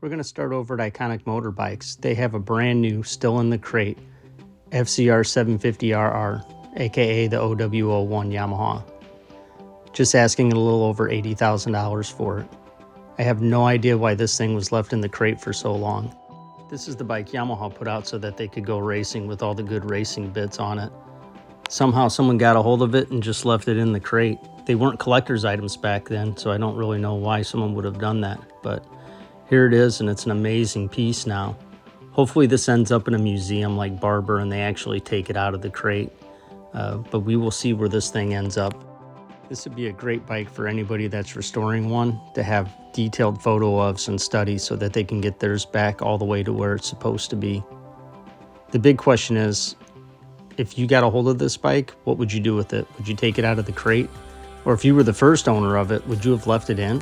We're going to start over at Iconic Motorbikes. They have a brand new, still in the crate, FCR 750RR, aka the OW01 Yamaha. Just asking a little over $80,000 for it. I have no idea why this thing was left in the crate for so long. This is the bike Yamaha put out so that they could go racing with all the good racing bits on it. Somehow someone got a hold of it and just left it in the crate. They weren't collector's items back then, so I don't really know why someone would have done that, but here it is, and it's an amazing piece now. Hopefully this ends up in a museum like Barber and they actually take it out of the crate, but we will see where this thing ends up. This would be a great bike for anybody that's restoring one to have detailed photo ofs and studies so that they can get theirs back all the way to where it's supposed to be. The big question is, if you got a hold of this bike, what would you do with it? Would you take it out of the crate? Or if you were the first owner of it, would you have left it in?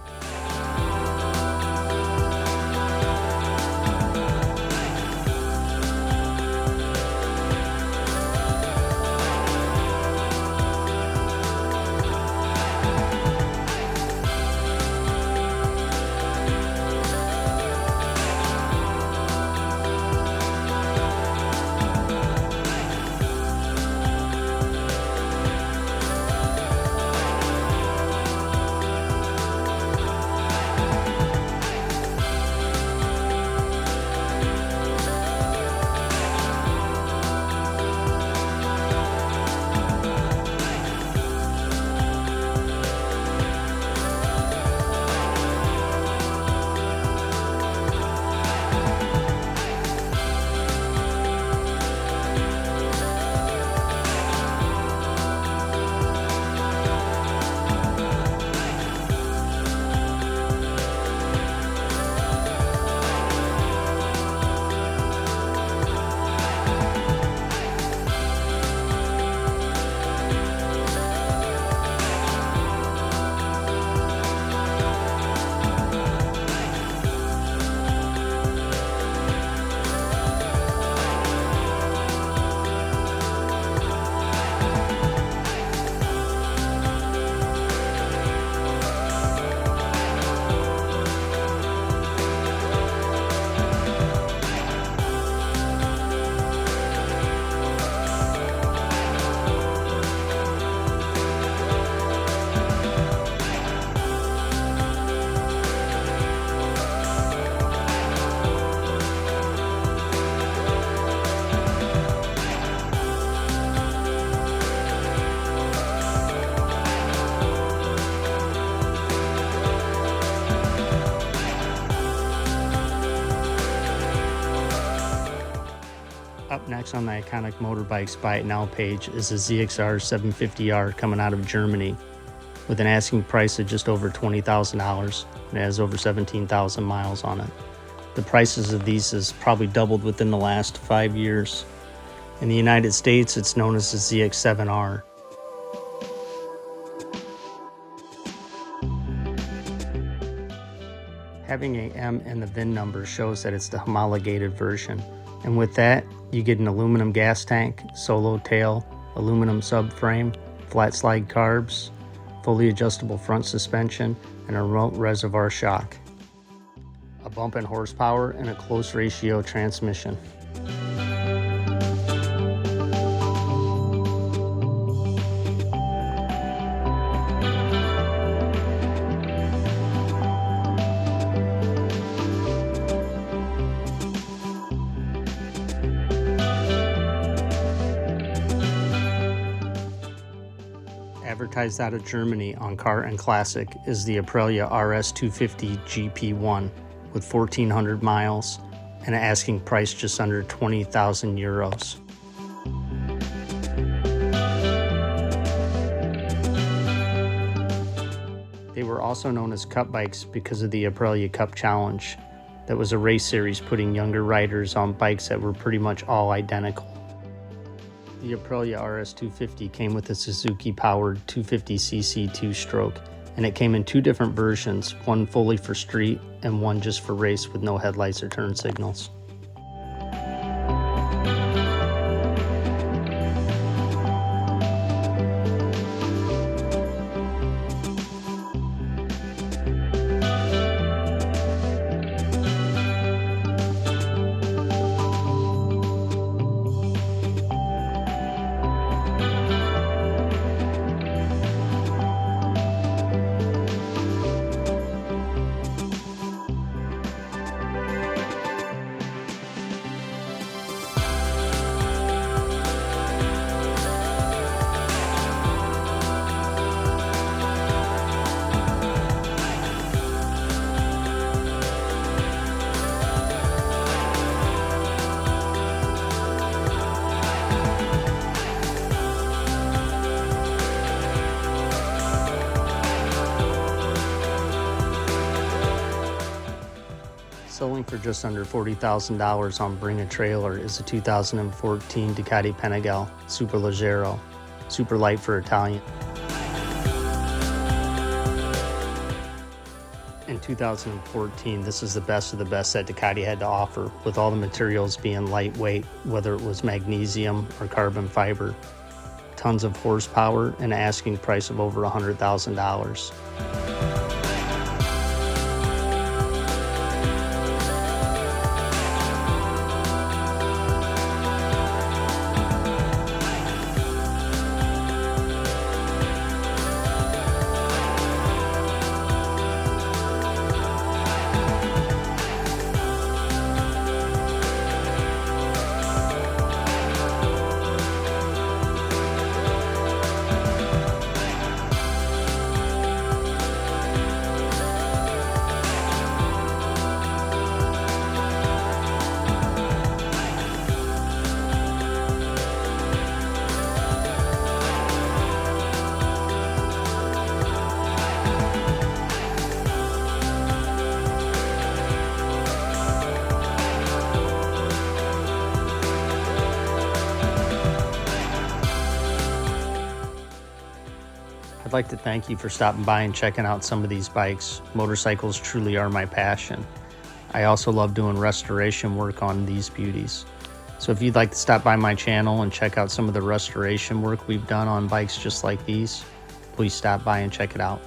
Up next on the Iconic Motorbikes Buy It Now page is the ZXR 750R coming out of Germany with an asking price of just over $20,000 and it has over 17,000 miles on it. The prices of these has probably doubled within the last 5 years. In the United States, it's known as the ZX7R. Having a M in the VIN number shows that it's the homologated version. And with that, you get an aluminum gas tank, solo tail, aluminum subframe, flat slide carbs, fully adjustable front suspension, and a remote reservoir shock. A bump in horsepower and a close ratio transmission. Advertised out of Germany on Car and Classic is the Aprilia RS250 GP1 with 1,400 miles and an asking price just under 20,000 euros. They were also known as Cup bikes because of the Aprilia Cup Challenge. That was a race series putting younger riders on bikes that were pretty much all identical. The Aprilia RS250 came with a Suzuki-powered 250cc two-stroke, and it came in two different versions, one fully for street and one just for race with no headlights or turn signals. Selling for just under $40,000 on Bring a Trailer is a 2014 Ducati Pentagal Superleggero, super light for Italian. In 2014, this is the best of the best that Ducati had to offer, with all the materials being lightweight, whether it was magnesium or carbon fiber. Tons of horsepower and an asking price of over $100,000. I'd like to thank you for stopping by and checking out some of these bikes. Motorcycles truly are my passion. I also love doing restoration work on these beauties. So if you'd like to stop by my channel and check out some of the restoration work we've done on bikes just like these, please stop by and check it out.